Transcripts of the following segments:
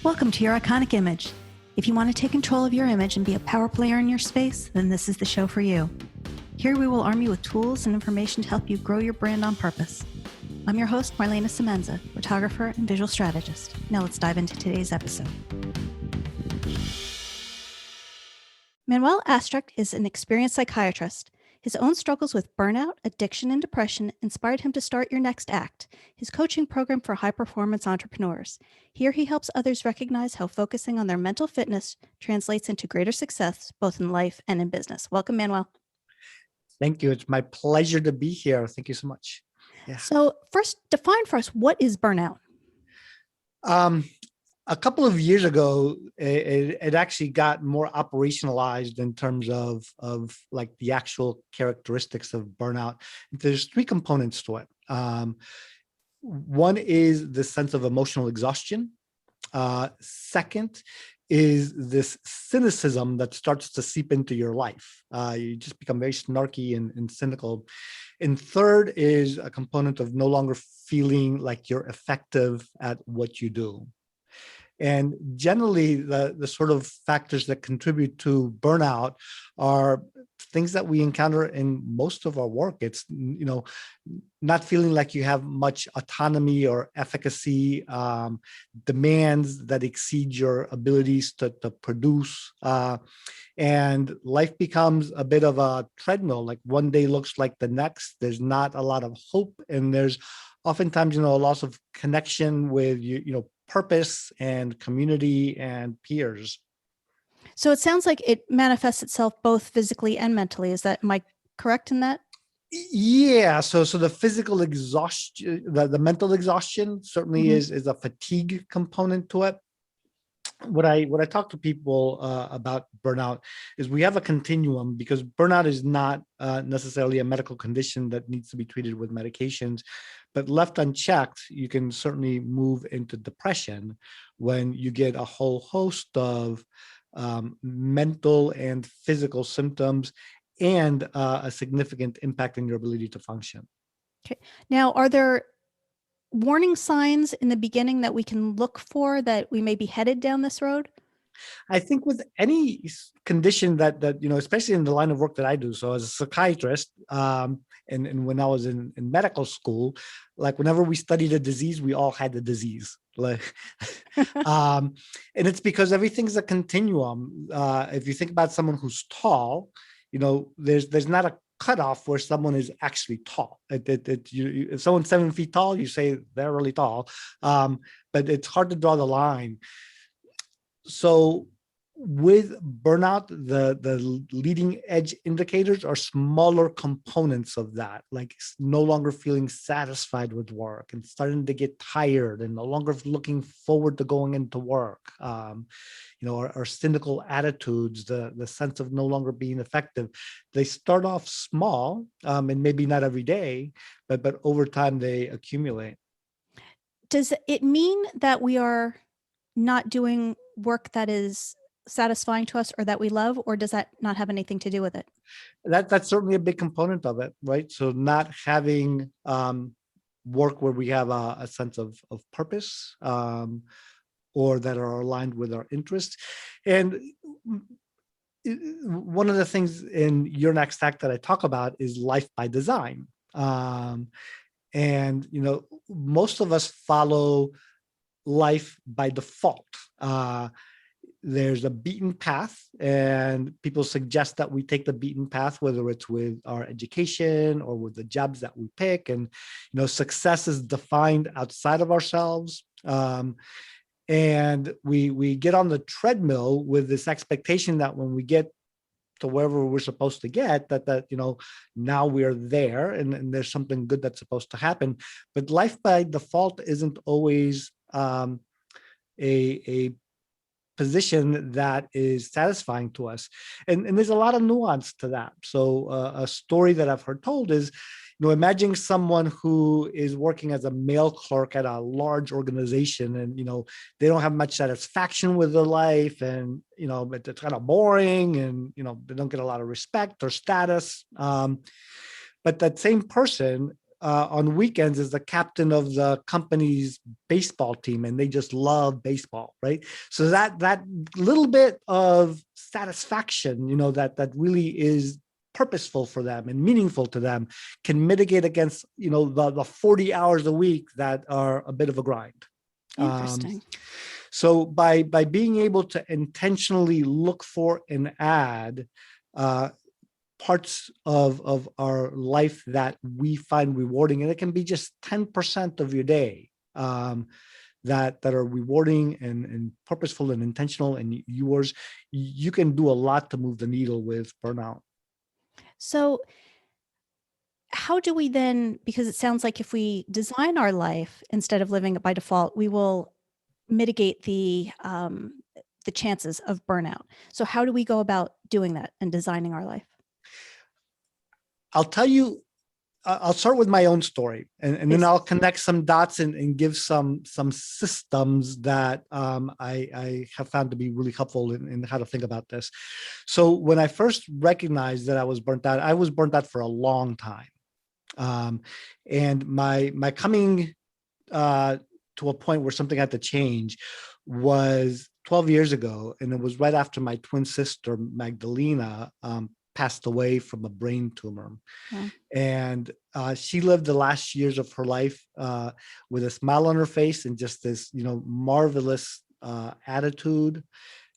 Welcome to your iconic image. If you want to take control of your image and be a power player in your space, then this is the show for you. Here we will arm you with tools and information to help you grow your brand on purpose. I'm your host, Marlana Semenza, photographer and visual strategist. Now let's dive into today's episode. Manuel Astruc is an experienced psychiatrist. His own struggles with burnout, addiction, and depression inspired him to start Your Next Act, his coaching program for high-performance entrepreneurs. Here he helps others recognize how focusing on their mental fitness translates into greater success, both in life and in business. Welcome, Manuel. Thank you. It's my pleasure to be here. Thank you so much. Yeah. So first, define for us, what is burnout? A couple of years ago, it actually got more operationalized in terms of like the actual characteristics of burnout. There's three components to it. One is the sense of emotional exhaustion. Second is this cynicism that starts to seep into your life. You just become very snarky and cynical. And third is a component of no longer feeling like you're effective at what you do. And generally, the sort of factors that contribute to burnout are things that we encounter in most of our work. It's, not feeling like you have much autonomy or efficacy, demands that exceed your abilities to produce. And life becomes a bit of a treadmill, like one day looks like the next. There's not a lot of hope. And there's oftentimes, a loss of connection with, purpose and community and peers. So it sounds like it manifests itself both physically and mentally. Am I correct in that? Yeah. So the physical exhaustion, the mental exhaustion certainly is a fatigue component to it. What I talk to people about burnout is we have a continuum, because burnout is not necessarily a medical condition that needs to be treated with medications, but left unchecked, you can certainly move into depression when you get a whole host of mental and physical symptoms and a significant impact in your ability to function. Okay. Now, are there warning signs in the beginning that we can look for that we may be headed down this road? I think with any condition that especially in the line of work that I do, so as a psychiatrist, and when I was in medical school, like whenever we studied a disease, we all had the disease. Like, and it's because everything's a continuum. If you think about someone who's tall, there's not a cutoff where someone is actually tall. If someone's 7 feet tall, you say they're really tall, but it's hard to draw the line. So with burnout, the leading edge indicators are smaller components of that, like no longer feeling satisfied with work and starting to get tired and no longer looking forward to going into work. Our cynical attitudes, the sense of no longer being effective, they start off small and maybe not every day, but over time they accumulate. Does it mean that we are not doing work that is satisfying to us or that we love, or does that not have anything to do with it? That's certainly a big component of it, right? So not having work where we have a sense of purpose or that are aligned with our interests. And one of the things in Your Next Act that I talk about is life by design. And most of us follow life by default. There's a beaten path, and people suggest that we take the beaten path, whether it's with our education or with the jobs that we pick. And, success is defined outside of ourselves. And we get on the treadmill with this expectation that when we get to wherever we're supposed to get, that now we're there and there's something good that's supposed to happen. But life by default isn't always a position that is satisfying to us. And there's a lot of nuance to that. So a story that I've heard told is, imagine someone who is working as a mail clerk at a large organization and, they don't have much satisfaction with their life and, it's kind of boring and, they don't get a lot of respect or status. But that same person on weekends is the captain of the company's baseball team, and they just love baseball, right? So that little bit of satisfaction, that really is purposeful for them and meaningful to them, can mitigate against the 40 hours a week that are a bit of a grind. Interesting. So by being able to intentionally look for and add parts of our life that we find rewarding, and it can be just 10% of your day, that are rewarding and purposeful and intentional and yours, you can do a lot to move the needle with burnout. So how do we then, because it sounds like if we design our life instead of living it by default, we will mitigate the chances of burnout. So how do we go about doing that and designing our life? I'll tell you, I'll start with my own story, and then I'll connect some dots and give some systems that I have found to be really helpful in how to think about this. So when I first recognized that I was burnt out for a long time. And my coming to a point where something had to change was 12 years ago. And it was right after my twin sister, Magdalena, passed away from a brain tumor. Wow. And she lived the last years of her life with a smile on her face and just this, marvelous attitude.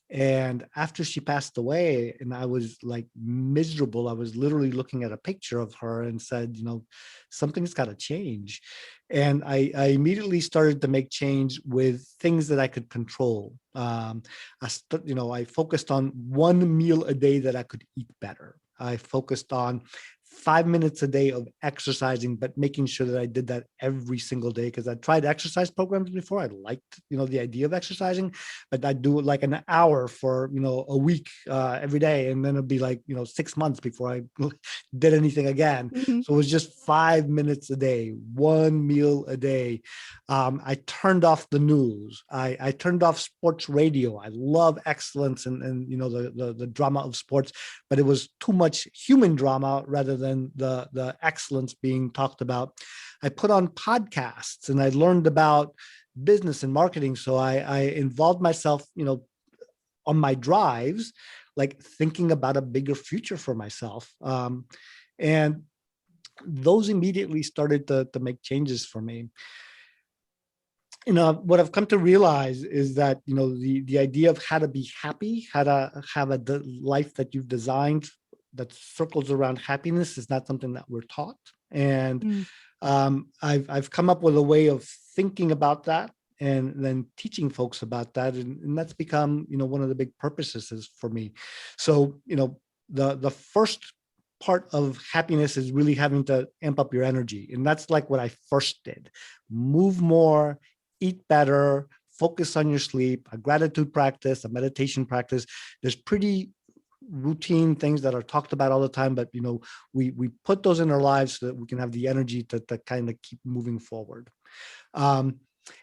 And after she passed away, and I was like miserable, I was literally looking at a picture of her and said, something's got to change. And I immediately started to make change with things that I could control. I focused on one meal a day that I could eat better. I focused on 5 minutes a day of exercising, but making sure that I did that every single day, because I tried exercise programs before. I liked, the idea of exercising, but I'd do it like an hour for, a week every day. And then it'd be like, 6 months before I did anything again. Mm-hmm. So it was just 5 minutes a day, one meal a day. I turned off the news. I turned off sports radio. I love excellence and the drama of sports, but it was too much human drama rather than the excellence being talked about. I put on podcasts and I learned about business and marketing. So I involved myself, on my drives, like thinking about a bigger future for myself. And those immediately started to make changes for me. What I've come to realize is that, the idea of how to be happy, how to have a life that you've designed that circles around happiness is not something that we're taught. And I've come up with a way of thinking about that and then teaching folks about that. And that's become, one of the big purposes is for me. So, the first part of happiness is really having to amp up your energy. And that's like what I first did. Move more, eat better, focus on your sleep, a gratitude practice, a meditation practice. There's pretty routine things that are talked about all the time, but we put those in our lives so that we can have the energy to kind of keep moving forward. And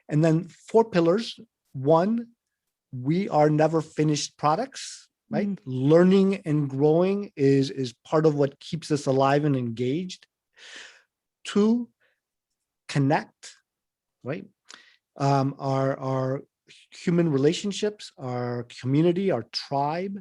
then 4 pillars. 1, we are never finished products, right? Learning and growing is part of what keeps us alive and engaged. 2, connect, right? Our human relationships, our community, our tribe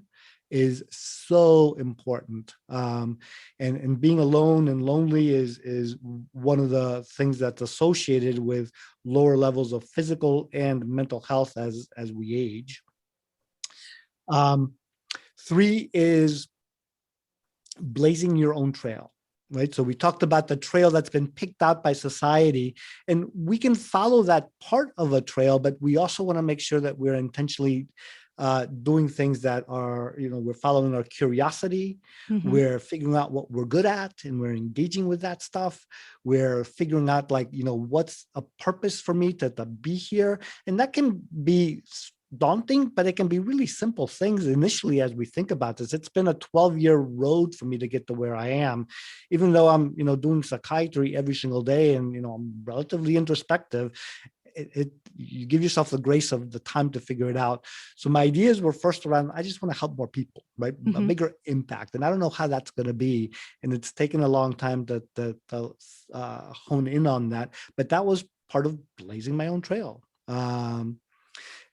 is so important. And being alone and lonely is one of the things that's associated with lower levels of physical and mental health as we age. 3 is blazing your own trail. Right. So we talked about the trail that's been picked out by society, and we can follow that part of a trail, but we also want to make sure that we're intentionally doing things that are, we're following our curiosity. We're figuring out what we're good at and we're engaging with that stuff. We're figuring out what's a purpose for me to be here. And that can be daunting, but it can be really simple things initially as we think about this. It's been a 12-year road for me to get to where I am, even though I'm, doing psychiatry every single day and, I'm relatively introspective. you give yourself the grace of the time to figure it out. So my ideas were first around, I just want to help more people, right? A bigger impact. And I don't know how that's going to be. And it's taken a long time to hone in on that. But that was part of blazing my own trail. And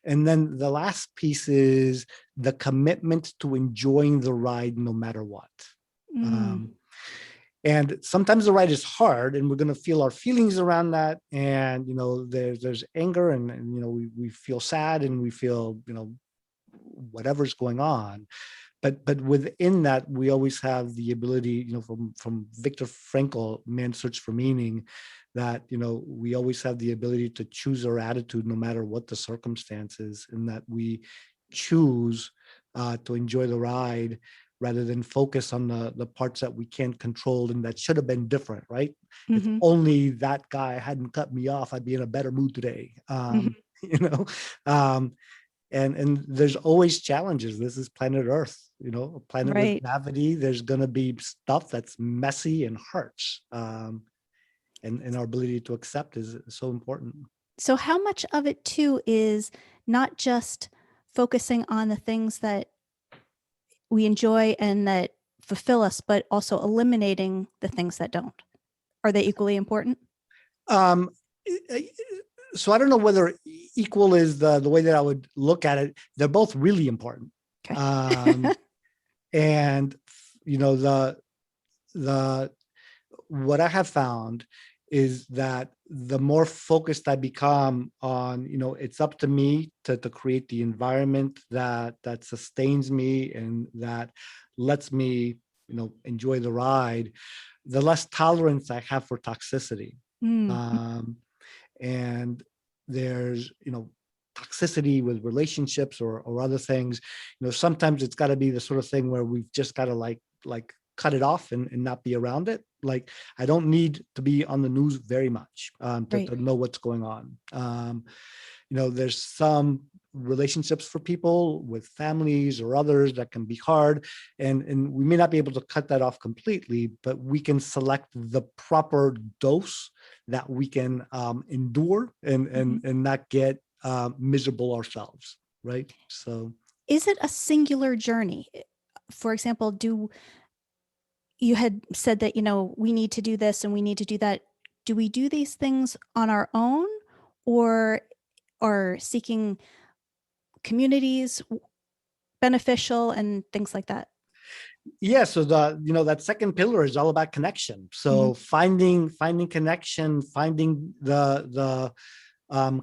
then the last piece is the commitment to enjoying the ride no matter what. And sometimes the ride is hard, and we're going to feel our feelings around that. And, there's anger, and we feel sad, and we feel, whatever's going on. But within that, we always have the ability, from Viktor Frankl, Man's Search for Meaning, that, we always have the ability to choose our attitude no matter what the circumstances, and that we choose to enjoy the ride rather than focus on the parts that we can't control and that should have been different, right? If only that guy hadn't cut me off, I'd be in a better mood today. And there's always challenges. This is planet Earth, a planet with gravity. There's going to be stuff that's messy and hurts. And our ability to accept is so important. So how much of it too is not just focusing on the things that we enjoy and that fulfill us, but also eliminating the things that don't? Are they equally important? So I don't know whether equal is the way that I would look at it. They're both really important. Okay. And the what I have found is that the more focused I become on, it's up to me to create the environment that sustains me and that lets me, enjoy the ride, the less tolerance I have for toxicity. And there's, toxicity with relationships or other things. Sometimes it's got to be the sort of thing where we've just got to like cut it off and not be around it. Like, I don't need to be on the news very much to know what's going on. There's some relationships for people with families or others that can be hard. And we may not be able to cut that off completely, but we can select the proper dose that we can endure and not get miserable ourselves, right? So is it a singular journey? For example, you had said that, we need to do this and we need to do that. Do we do these things on our own, or are seeking communities beneficial and things like that? Yeah. So that second pillar is all about connection. So finding connection, finding the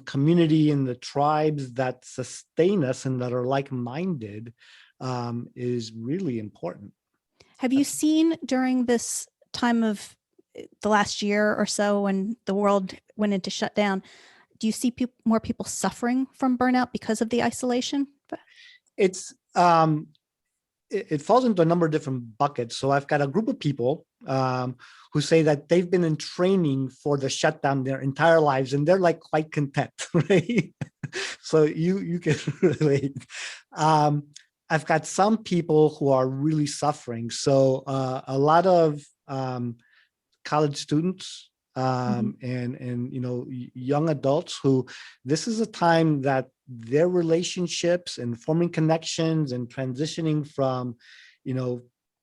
community and the tribes that sustain us and that are like-minded is really important. Have you seen during this time of the last year or so when the world went into shutdown, do you see more people suffering from burnout because of the isolation? It's it falls into a number of different buckets. So I've got a group of people who say that they've been in training for the shutdown their entire lives, and they're like quite content, right? So you can relate. I've got some people who are really suffering. So a lot of college students and young adults who this is a time that their relationships and forming connections and transitioning from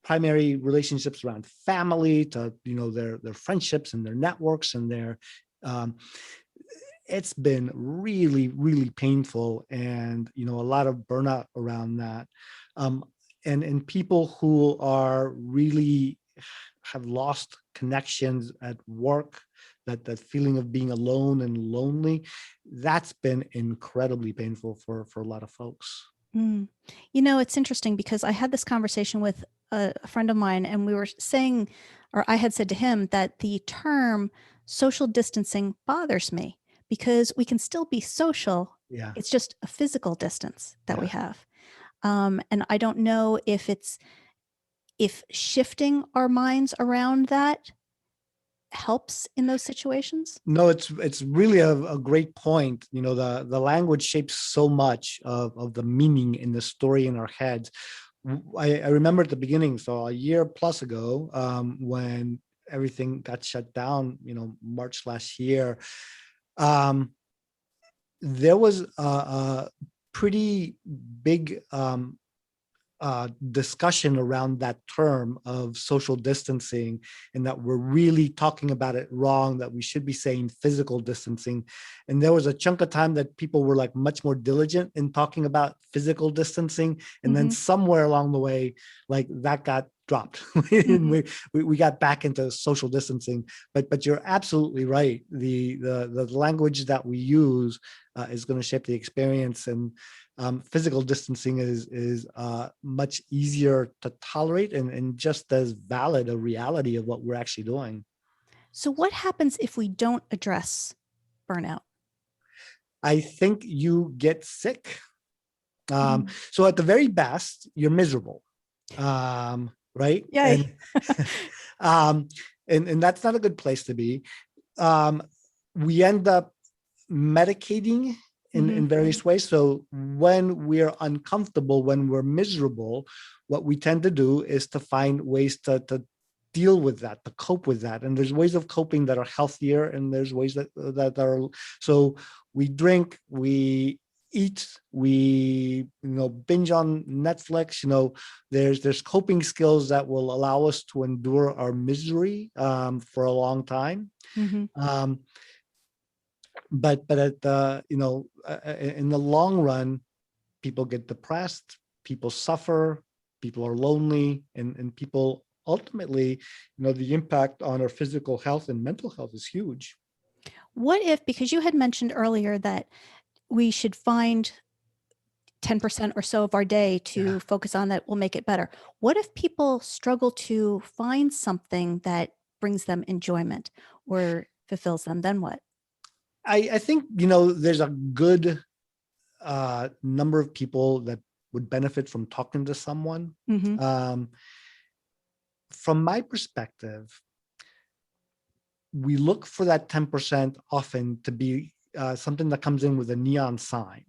primary relationships around family to their friendships and their networks and their it's been really, really painful, and a lot of burnout around that, and people who are really have lost connections at work, that feeling of being alone and lonely, that's been incredibly painful for a lot of folks. It's interesting because I had this conversation with a friend of mine, and we were saying, or I had said to him, that the term social distancing bothers me because we can still be social. Yeah. It's just a physical distance that we have. And I don't know if shifting our minds around that helps in those situations. No, it's really a great point. The language shapes so much of the meaning in the story in our heads. I remember at the beginning, so a year plus ago, when everything got shut down, March last year, there was a pretty big discussion around that term of social distancing, and that we're really talking about it wrong, that we should be saying physical distancing. And there was a chunk of time that people were like much more diligent in talking about physical distancing. And then Mm-hmm. somewhere along the way, like that got dropped. And Mm-hmm. we got back into social distancing. But you're absolutely right. The language that we use is going to shape the experience. And physical distancing is much easier to tolerate, and just as valid a reality of what we're actually doing. So, what happens if we don't address burnout? I think you get sick. Mm. So at the very best, you're miserable, right? Yay. And um, and that's not a good place to be. Um, we end up medicating Mm-hmm. in various ways. So when we're uncomfortable, when we're miserable, what we tend to do is to find ways to deal with that, to cope with that. And there's ways of coping that are healthier, and there's ways that are, so we drink, we eat, we binge on Netflix. There's coping skills that will allow us to endure our misery for a long time. Mm-hmm. um, but at the in the long run, people get depressed, people suffer, people are lonely, and people ultimately, the impact on our physical health and mental health is huge. What if, because you had mentioned earlier that we should find 10% or so of our day Yeah. to focus on that will make it better. What if people struggle to find something that brings them enjoyment or fulfills them? Then what? I think, there's a good number of people that would benefit from talking to someone. Mm-hmm. Um, from my perspective, we look for that 10% often to be something that comes in with a neon sign.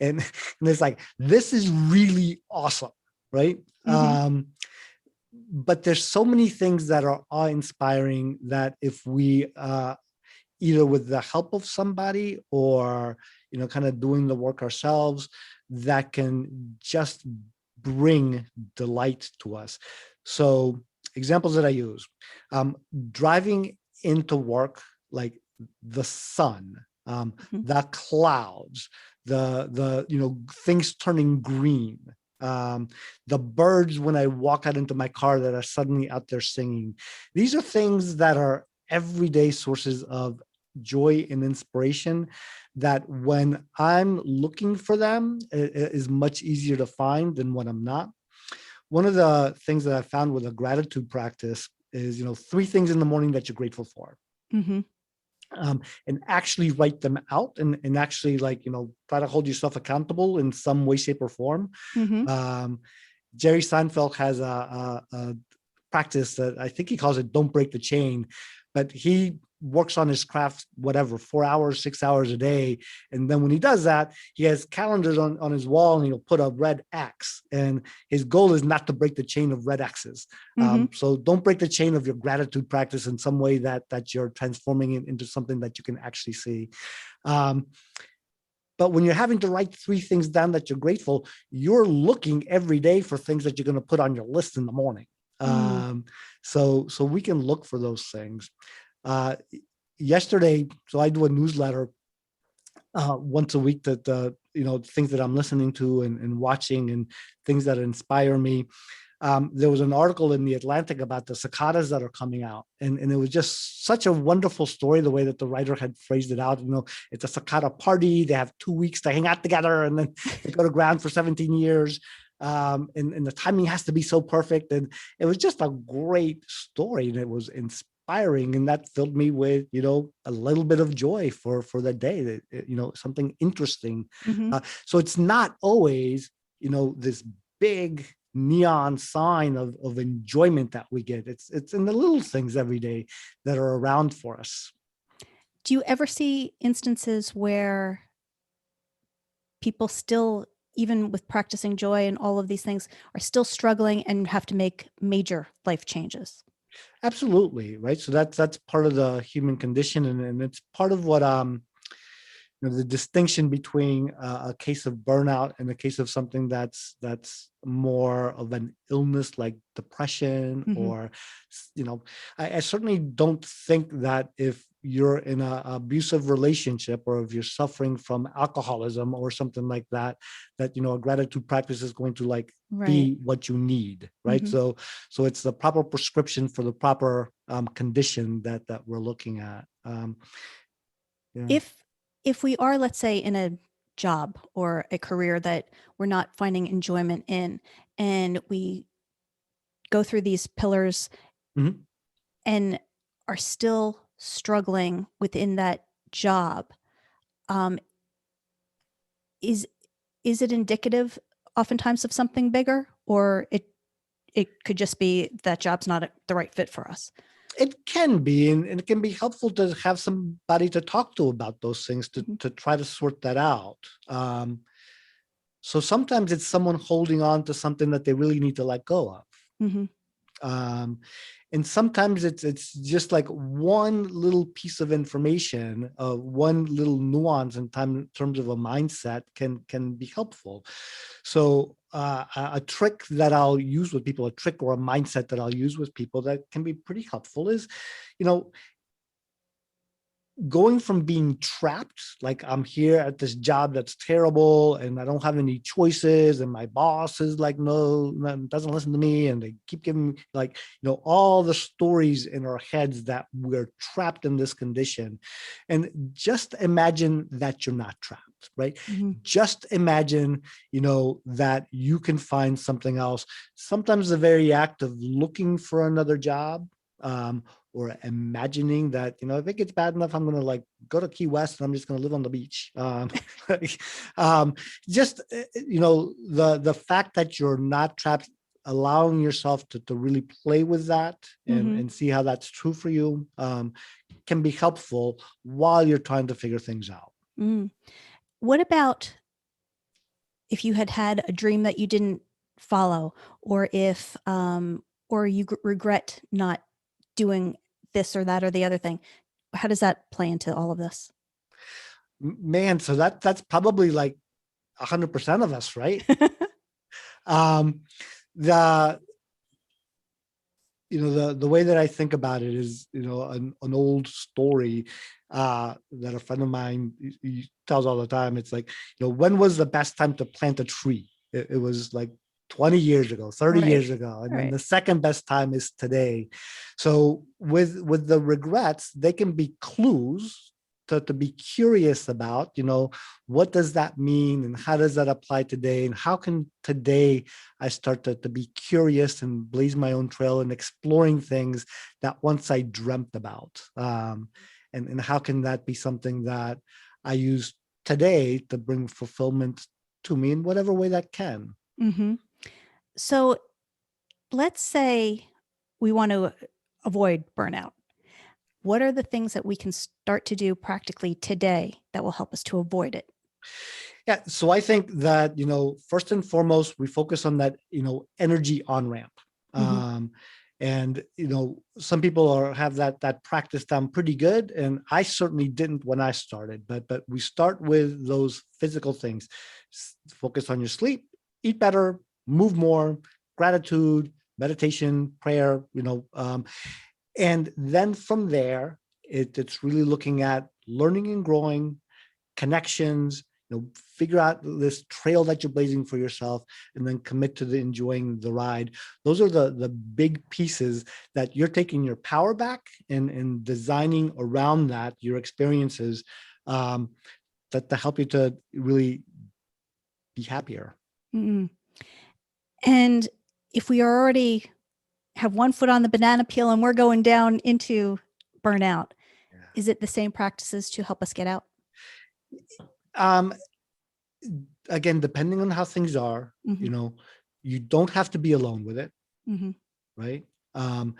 And it's like, this is really awesome, right? Mm-hmm. But there's so many things that are awe-inspiring that if we either with the help of somebody, or kind of doing the work ourselves, that can just bring delight to us. So examples that I use, driving into work, like the sun, Mm-hmm. the clouds, the things turning green, um, the birds when I walk out into my car that are suddenly out there singing. These are things that are everyday sources of joy and inspiration, that when I'm looking for them, it is much easier to find than when I'm not. One of the things that I found with a gratitude practice is, 3 things in the morning that you're grateful for. Mm-hmm. And actually write them out, and actually, like, try to hold yourself accountable in some way, shape, or form. Mm-hmm. Um, Jerry Seinfeld has a practice that I think he calls it "Don't break the chain," but he works on his craft, whatever, 4 hours, 6 hours a day. And then when he does that, he has calendars on his wall, and he'll put a red X. And his goal is not to break the chain of red X's. Mm-hmm. So don't break the chain of your gratitude practice in some way that you're transforming it into something that you can actually see. Um, but when you're having to write 3 things down that you're grateful, you're looking every day for things that you're going to put on your list in the morning. Mm. So we can look for those things. Uh, Yesterday, so I do a newsletter once a week, that things that I'm listening to and watching, and things that inspire me. There was an article in the Atlantic about the cicadas that are coming out, and it was just such a wonderful story, the way that the writer had phrased it out. It's a cicada party. They have 2 weeks to hang out together, and then they go to ground for 17 years. And the timing has to be so perfect. And it was just a great story, and it was inspiring. And that filled me with, a little bit of joy for the day, that, something interesting. Mm-hmm. So it's not always, this big neon sign of enjoyment that we get. It's in the little things every day that are around for us. Do you ever see instances where people still, even with practicing joy and all of these things, are still struggling and have to make major life changes? Absolutely, right. So that's part of the human condition, and it's part of what the distinction between a case of burnout and a case of something that's more of an illness like depression, Mhm. or, I certainly don't think that if you're in an abusive relationship, or if you're suffering from alcoholism or something like that, that, a gratitude practice is going to like Right. be what you need, right? Mhm. So it's the proper prescription for the proper condition that we're looking at. Yeah. If we are, let's say, in a job or a career that we're not finding enjoyment in, and we go through these pillars Mhm. and are still struggling within that job, um, is it indicative oftentimes of something bigger, or it could just be that job's not the right fit for us? It can be, and it can be helpful to have somebody to talk to about those things, to Mhm. to try to sort that out. So sometimes it's someone holding on to something that they really need to let go of. Mhm. Um, and sometimes it's just like one little piece of information, one little nuance in terms of a mindset can be helpful. So a trick that I'll use with people, a trick or a mindset that I'll use with people that can be pretty helpful is, you know, going from being trapped, like I'm here at this job that's terrible and I don't have any choices, and my boss is like, no, doesn't listen to me, and they keep giving me like, all the stories in our heads that we're trapped in this condition. And just imagine that you're not trapped, right? Mhm. Just imagine, that you can find something else. Sometimes the very act of looking for another job, um, or imagining that, if it gets bad enough, I'm going to like go to Key West and I'm just going to live on the beach. like, just, the fact that you're not trapped, allowing yourself to really play with that, and, Mhm. and see how that's true for you, can be helpful while you're trying to figure things out. Mm. What about if you had had a dream that you didn't follow, or if or you regret not doing this or that or the other thing? How does that play into all of this? Man, so that's probably like 100% of us, right? Um, the the way that I think about it is, an old story that a friend of mine he tells all the time. It's like, when was the best time to plant a tree? It was like 20 years ago, 30 Right. years ago, and then Right. the second best time is today. So with the regrets, they can be clues to be curious about, what does that mean, and how does that apply today, and how can today I start to be curious and blaze my own trail and exploring things that once I dreamt about. And how can that be something that I use today to bring fulfillment to me in whatever way that can? Hmm. So let's say we want to avoid burnout. What are the things that we can start to do practically today that will help us to avoid it? Yeah. So I think that, first and foremost, we focus on that, energy on ramp. Hmm. And, some people have that practice down pretty good. And I certainly didn't when I started, but we start with those physical things. Focus on your sleep, eat better, move more, gratitude, meditation, prayer, and then from there, it's really looking at learning and growing, connections, figure out this trail that you're blazing for yourself, and then commit to enjoying the ride. Those are the big pieces that you're taking your power back, and designing around that your experiences, um, that to help you to really be happier. Mm. And if we are already have one foot on the banana peel and we're going down into burnout, Yeah. is it the same practices to help us get out? Um, Again, depending on how things are, Hmm. you don't have to be alone with it, Hmm. right? Um,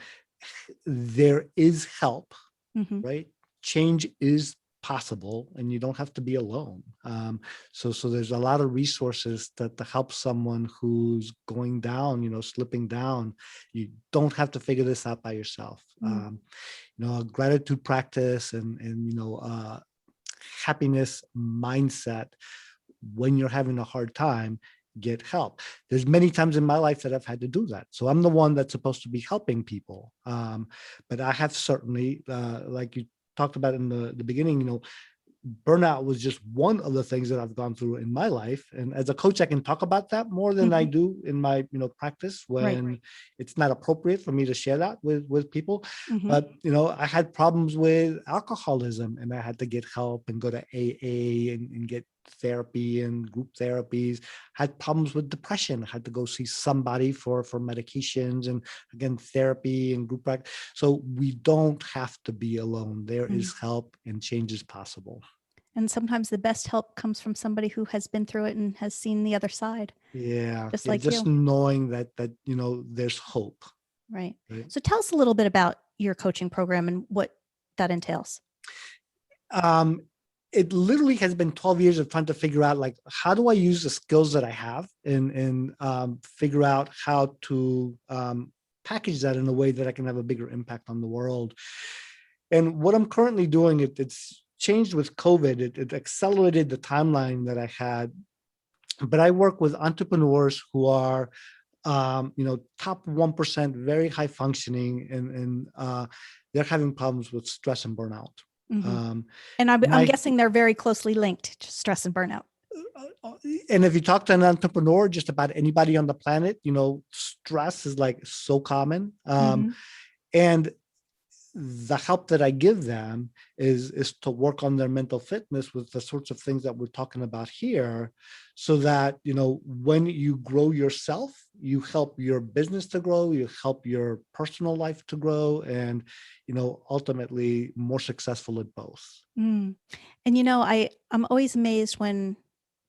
there is help, Hmm. right? Change is possible, and you don't have to be alone. So there's a lot of resources to help someone who's going down, slipping down. You don't have to figure this out by yourself. Mm. A gratitude practice, and happiness mindset. When you're having a hard time, get help. There's many times in my life that I've had to do that. So I'm the one that's supposed to be helping people. But I have certainly, like you talked about in the beginning, burnout was just one of the things that I've gone through in my life. And as a coach, I can talk about that more than I do in my, practice when it's not appropriate for me to share that with people. But, I had problems with alcoholism, and I had to get help and go to AA and get therapy and group therapies. Had problems with depression. I had to go see somebody for medications, and again, therapy and group practice. So we don't have to be alone. There is help, and change is possible. And sometimes the best help comes from somebody who has been through it and has seen the other side. Yeah. Just like just you. knowing that there's hope. Right. So tell us a little bit about your coaching program and what that entails. It literally has been 12 years of trying to figure out, like, how do I use the skills that I have and figure out how to package that in a way that I can have a bigger impact on the world. And what I'm currently doing, it's changed with COVID. It accelerated the timeline that I had. But I work with entrepreneurs who are, top 1%, very high functioning, and they're having problems with stress and burnout. And I'm guessing they're very closely linked to stress and burnout. And if you talk to an entrepreneur, just about anybody on the planet, stress is like so common. And the help that I give them is to work on their mental fitness with the sorts of things that we're talking about here, so that, when you grow yourself, you help your business to grow, you help your personal life to grow, and, ultimately more successful at both. And, I'm always amazed when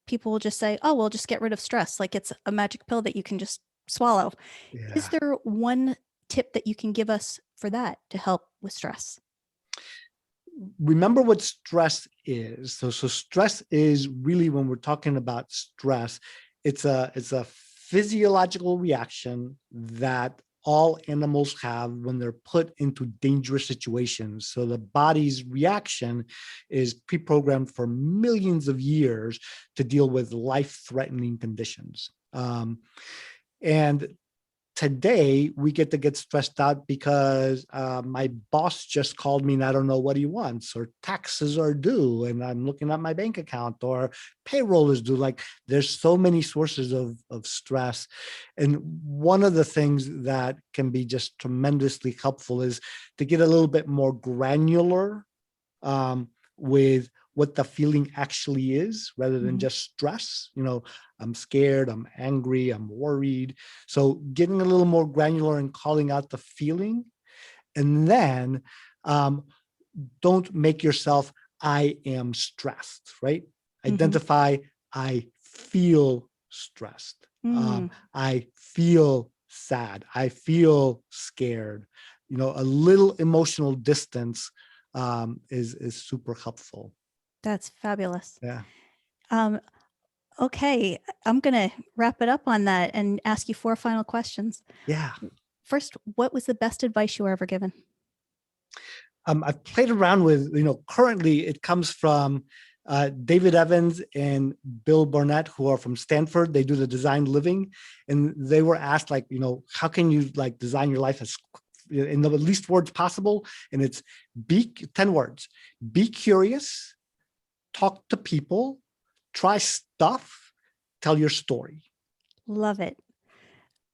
people will just say, oh, well, just get rid of stress. Like it's a magic pill that you can just swallow. Yeah. Is there one tip that you can give us for that to help with stress? Remember what stress is. So stress is really, when we're talking about stress, it's a physiological reaction that all animals have when they're put into dangerous situations. So the body's reaction is pre-programmed for millions of years to deal with life-threatening conditions. And today we get to get stressed out because my boss just called me and I don't know what he wants, or taxes are due and I'm looking at my bank account, or payroll is due. Like, there's so many sources of stress. And one of the things that can be just tremendously helpful is to get a little bit more granular with what the feeling actually is, rather than just stress. I'm scared, I'm angry, I'm worried. So getting a little more granular and calling out the feeling. And then don't make yourself, I am stressed, right? Identify, I feel stressed. I feel sad. I feel scared. A little emotional distance is super helpful. That's fabulous. Yeah. Okay, I'm going to wrap it up on that and ask you 4 final questions. Yeah. First, what was the best advice you were ever given? I've played around with, currently it comes from David Evans and Bill Burnett, who are from Stanford. They do the Designed Living, and they were asked, like, how can you design your life as in the least words possible? And it's 10 words: be curious, talk to people, try stuff, tell your story. Love it.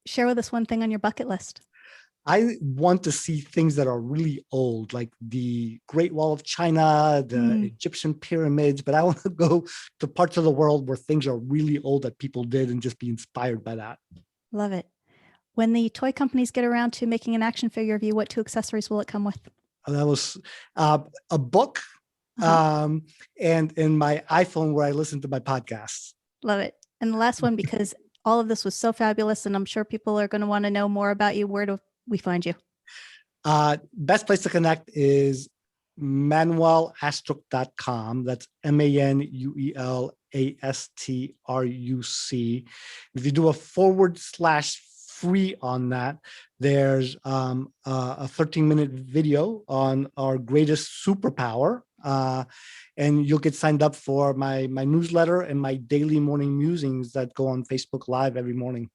Share with us one thing on your bucket list. I want to see things that are really old, like the Great Wall of China, the Egyptian pyramids, but I want to go to parts of the world where things are really old that people did, and just be inspired by that. Love it. When the toy companies get around to making an action figure of you, what 2 accessories will it come with? That was a book and in my iPhone where I listen to my podcasts. Love it. And the last one, because all of this was so fabulous, and I'm sure people are going to want to know more about you, where do we find you? Best place to connect is manuelastruc.com. That's MANUELASTRUC. If you do a /free on that, there's a 13-minute video on our greatest superpower, And you'll get signed up for my newsletter and my daily morning musings that go on Facebook Live every morning.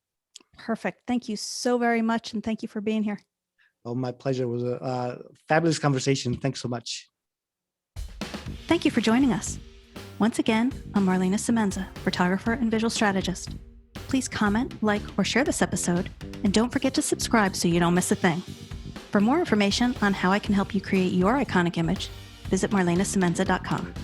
Perfect. Thank you so very much. And thank you for being here. Oh, my pleasure. It was a fabulous conversation. Thanks so much. Thank you for joining us. Once again, I'm Marlana Semenza, photographer and visual strategist. Please comment, like, or share this episode, and don't forget to subscribe so you don't miss a thing. For more information on how I can help you create your iconic image, visit marlanasemenza.com.